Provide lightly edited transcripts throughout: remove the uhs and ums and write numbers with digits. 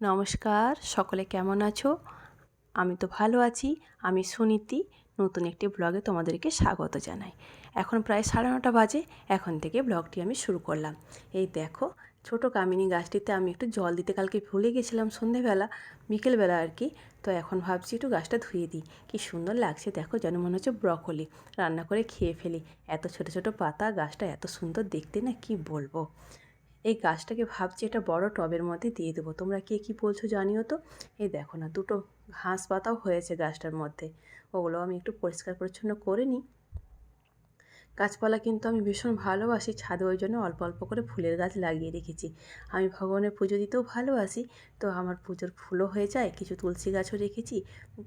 নমস্কার, সকলে কেমন আছো? আমি তো ভালো আছি। আমি সুনীতি। নতুন একটি ব্লগে তোমাদেরকে স্বাগত জানাই। এখন প্রায় 9:30 বাজে। এখন থেকে ব্লগটি আমি শুরু করলাম। এই দেখো, ছোট কামিনী গাছটিতে আমি একটু জল দিতে কালকে ভুলে গেছিলাম সন্ধেবেলা, বিকেলবেলা আর কি। তো এখন ভাবছি একটু গাছটা ধুয়ে দিই। কি সুন্দর লাগছে দেখো, যেন মনে হচ্ছে ব্রকোলি রান্না করে খেয়ে ফেলি। এত ছোট ছোট পাতা, গাছটা এত সুন্দর দেখতে না, কি বলবো। এই গাছটাকে ভাবছি একটা বড় টবের মধ্যে দিয়ে দেবো। তোমরা কে কী বলছো জানিও তো। এই দেখো না, দুটো ঘাস পাতাও হয়েছে গাছটার মধ্যে। ওগুলো আমি একটু পরিষ্কার পরিচ্ছন্ন করে নিই। গাছপালা কিন্তু আমি ভীষণ ভালোবাসি। ছাদে ওই জন্য অল্প অল্প করে ফুলের গাছ লাগিয়ে রেখেছি। আমি ভগবানের পুজো দিতেও ভালোবাসি, তো আমার পুজোর ফুলও হয়ে যায়, কিছু তুলসী গাছও রেখেছি,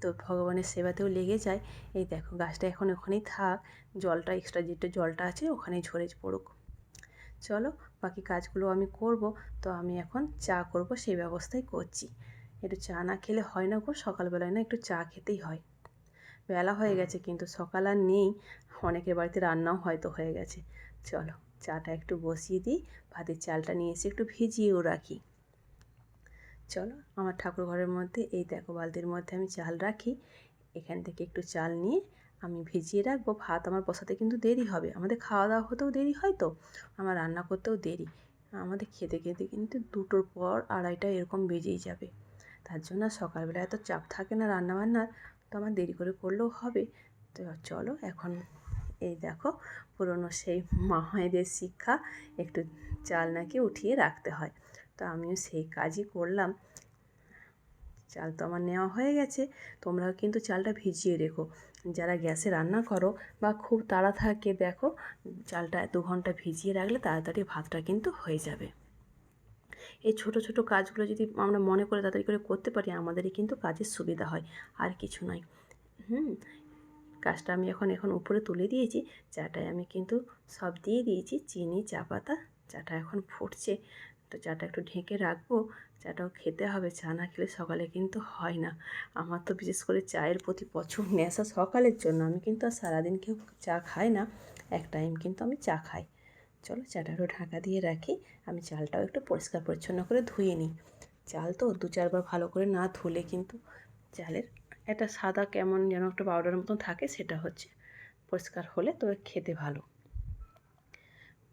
তো ভগবানের সেবাতেও লেগে যায়। এই দেখো, গাছটা এখন ওখানেই থাক, জলটা এক্সট্রা যেটা জলটা আছে ওখানেই ঝরে পড়ুক। চলো, বাকি কাজগুলো আমি করব। তো আমি এখন চা করব, সেই ব্যবস্থাই করছি। একটু চা না খেলে হয় না গো, সকালবেলায় না একটু চা খেতেই হয়। বেলা হয়ে গেছে কিন্তু সকাল আর নেই, অনেকের বাড়িতে রান্নাও হয়তো হয়ে গেছে। চলো, চাটা একটু বসিয়ে দিই। ভাতের চালটা নিয়ে এসে একটু ভিজিয়েও রাখি। চলো, আমার ঠাকুর ঘরের মধ্যে এই দেখো বালতির মধ্যে আমি চাল রাখি। এখান থেকে একটু চাল নিয়ে আমি ভিজিয়ে রাখবো। ভাত আমার বসাতে কিন্তু দেরি হবে, আমাদের খাওয়া দাওয়া হতেও দেরি হয়, তো আমার রান্না করতেও দেরি। আমাদের খেতে খেতে কিন্তু 2টোর পর 2:30 এরকম বেজেই যাবে। তার জন্য সকালবেলা এত চাপ থাকে না রান্নাবান্নার, তো আমার দেরি করে করলেও হবে। তো চলো এখন, এই দেখো, পুরনো সেই মায়েদের শিক্ষা, একটু চাল নাকি উঠিয়ে রাখতে হয়, তো আমিও সেই কাজই করলাম। চাল তো আমার নেওয়া হয়ে গেছে। তোমরাও কিন্তু চালটা ভিজিয়ে রেখো। যারা গ্যাসে রান্না করো বা খুব তাড়া থাকে, দেখো চালটা 2 ঘন্টা ভিজিয়ে রাখলে তাড়াতাড়ি ভাতটা কিন্তু হয়ে যাবে। এই ছোট ছোট কাজগুলো যদি আমরা মনে করে তাড়াতাড়ি করে করতে পারি, আমাদেরই কিন্তু কাজের সুবিধা হয়, আর কিছু নয়। কাজটা আমি এখন উপরে তুলে দিয়েছি। চাটায় আমি কিন্তু সব দিয়ে দিয়েছি, চিনি, চা পাতা। চাটা এখন ফুটছে, তো চাটা একটু ঢেকে রাখবো। চাটাও খেতে হবে, চা না খেলে সকালে কিন্তু হয় না। আমার তো বিশেষ করে চায়ের প্রতি প্রচুর নেশা সকালের জন্য। আমি কিন্তু আর সারাদিন কেউ চা খাই না, এক টাইম কিন্তু আমি চা খাই। চলো, চাটা একটু ঢাকা দিয়ে রাখি। আমি চালটাও একটু পরিষ্কার পরিচ্ছন্ন করে ধুয়ে নিই। চাল তো 2-4 বার ভালো করে না ধুলে কিন্তু চালের একটা সাদা কেমন যেন একটা পাউডারের মতন থাকে, সেটা হচ্ছে পরিষ্কার হলে তবে খেতে ভালো।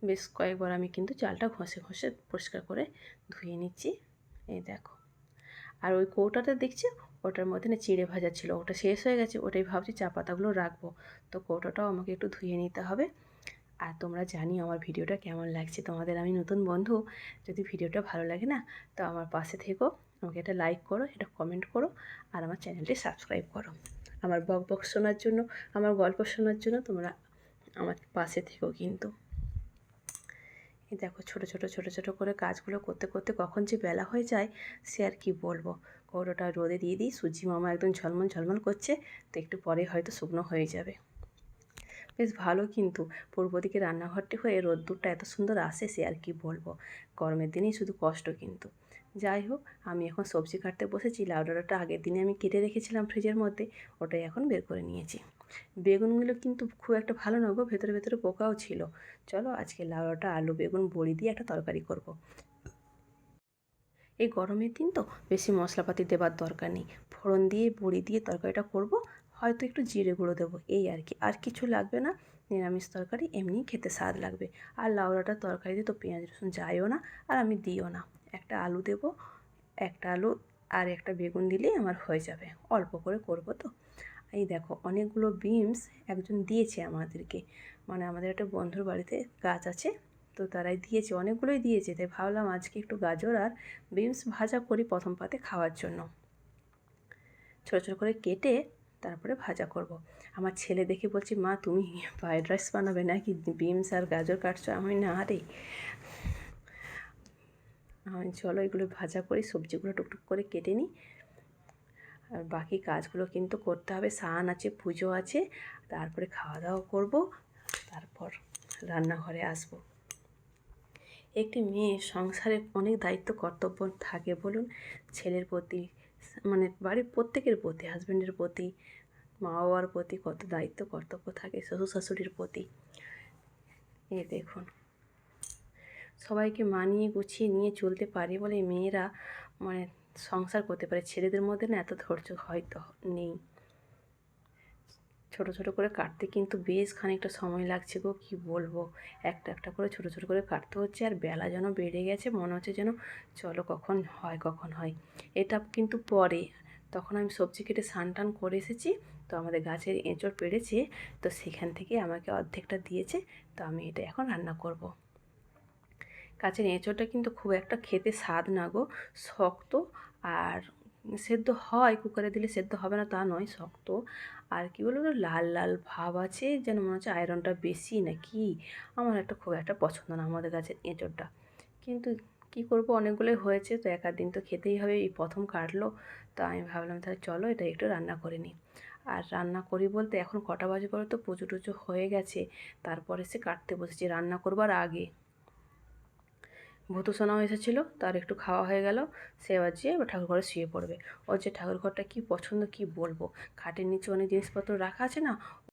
বেশ কয়েকবার আমি কিন্তু চালটা ঘষে ঘষে পরিষ্কার করে ধুয়ে নিচ্ছি। এই দেখো, আর ওই কৌটাটা দেখছি, ওটার মধ্যে না চিড়ে ভাজা ছিল, ওটা শেষ হয়ে গেছে। ওটাই ভাবছি চা পাতাগুলো রাখবো, তো কৌটাটাও আমাকে একটু ধুয়ে নিতে হবে। আর তোমরা জানিও আমার ভিডিওটা কেমন লাগছে তোমাদের। আমি নতুন বন্ধু, যদি ভিডিওটা ভালো লাগে না, তো আমার পাশে থেকো, আমাকে একটা লাইক করো, একটা কমেন্ট করো, আর আমার চ্যানেলটি সাবস্ক্রাইব করো। আমার বক শোনার জন্য, আমার গল্প শোনার জন্য তোমরা আমার পাশে থেকো কিন্তু। এই দেখো, ছোট ছোট ছোট ছোট করে কাজগুলো করতে করতে কখন যে বেলা হয়ে যায়, সে আর কি বলবো। কৌটোটা রোদে দিয়ে দিই, সূর্যি মামা একদম ঝলমল ঝলমল করছে, তো একটু পরে হয়তো শুকনো হয়ে যাবে। বেশ ভালো কিন্তু পূর্ব দিকে রান্নাঘরটি হয়ে রোদ্দুরটা এত সুন্দর আসে, সে আর কি বলবো। গরমের দিনেই শুধু কষ্ট কিন্তু। যাই হোক, আমি এখন সবজি কাটতে বসেছি। লাউ ডাঁটাটা আগের দিনে আমি কেটে রেখেছিলাম ফ্রিজের মধ্যে, ওটাই এখন বের করে নিয়েছি। বেগুনগুলো কিন্তু খুব একটা ভালো নয় গো, ভেতরে ভেতরে পোকাও ছিল। চলো, আজকে লাউ ডাঁটা, আলু, বেগুন বড়ি দিয়ে একটা তরকারি করব। এই গরমের দিন তো বেশি মশলাপাতি দেবার দরকার নেই, ফোড়ন দিয়ে বড়ি দিয়ে তরকারিটা করব। হয়তো একটু জিরে গুঁড়ো দেবো, এই আর কি, আর কিছু লাগবে না। নিরামিষ তরকারি এমনিই খেতে স্বাদ লাগবে। আর লাউ ডাঁটার তরকারিতে তো পেঁয়াজ রসুন যায়ও না, আর আমি দিও না। একটা আলু দেবো, একটা আলু আর একটা বেগুন দিলেই আমার হয়ে যাবে। অল্প করে করব তো। এই দেখো, অনেকগুলো বিনস একজন দিয়েছে আমাদেরকে, মানে আমাদের একটা বন্ধুর বাড়িতে গাছ আছে, তো তারাই দিয়েছে, অনেকগুলোই দিয়েছে। তাই ভাবলাম আজকে একটু গাজর আর বিনস ভাজা করি প্রথম পাতে খাওয়ার জন্য। ছোটো ছোটো করে কেটে তারপরে ভাজা করব। আমার ছেলে দেখে বলছি, মা তুমি ফ্রায়েড রাইস বানাবে নাকি, বিনস আর গাজর কাটছো? আমি না রে, আমি চলো এগুলো ভাজা করি, সবজিগুলো টুকটুক করে কেটে নিই। আর বাকি কাজগুলো কিন্তু করতে হবে, স্নান আছে, পুজো আছে, তারপরে খাওয়া দাওয়া করব, তারপর রান্নাঘরে আসব। একটি মেয়ে সংসারে অনেক দায়িত্ব কর্তব্য থাকে বলুন, ছেলের প্রতি, মানে বাড়ির প্রত্যেকের প্রতি, হাজব্যান্ডের প্রতি, মা বাবার প্রতি কত দায়িত্ব কর্তব্য থাকে, শ্বশুর শাশুড়ির প্রতি। এই দেখুন, সবাইকে মানিয়ে গুছিয়ে নিয়ে চলতে পারে বলে মেয়েরা মানে সংসার করতে পারে। ছেলেদের মধ্যে না এত ধৈর্য হয়তো নেই। ছোট ছোট করে কাটতে কিন্তু বেশ খানিকটা সময় লাগছে গো, কী বলবো। একটা একটা করে ছোট ছোট করে কাটতে হচ্ছে, আর বেলা যেন বেড়ে গেছে, মনে হচ্ছে যেন চলো কখন হয় কখন হয়। এটা কিন্তু পরে, তখন আমি সবজি কেটে স্নান টান করে এসেছি, তো আমাদের গাছের এঁচড় পেড়েছে, তো সেখান থেকে আমাকে অর্ধেকটা দিয়েছে, তো আমি এটা এখন রান্না করব। গাছের এঁচড়টা কিন্তু খুব একটা খেতে স্বাদ না গো, শক্ত। আর সেদ্ধ হয়, কুকারে দিলে সেদ্ধ হবে না তা নয়, শক্ত। আর কী বলবো তো, লাল লাল ভাব আছে, যেন মনে হচ্ছে আয়রনটা বেশি না কি। আমার একটা খুব একটা পছন্দ না আমাদের গাছের এঁচড়টা। কিন্তু কী করব, অনেকগুলোই হয়েছে, তো এক আধ দিন তো খেতেই হবে, এই প্রথম কাটলো। তো আমি ভাবলাম তাহলে চলো এটা একটু রান্না করে নিই। আর রান্না করি বলতে এখন কটা বাজে বলো তো, পুজো টুজো হয়ে গেছে, তারপরে সে কাটতে বসেছি রান্না করবার আগে। ভূতু সোনাও এসেছিলো, তার একটু খাওয়া হয়ে গেল, সে এবার যেয়ে এবার ঠাকুর ঘরে শুয়ে পড়বে। ওর যে ঠাকুর ঘরটা কী পছন্দ কী বলবো, খাটের নিচে অনেক জিনিসপত্র রাখা আছে না,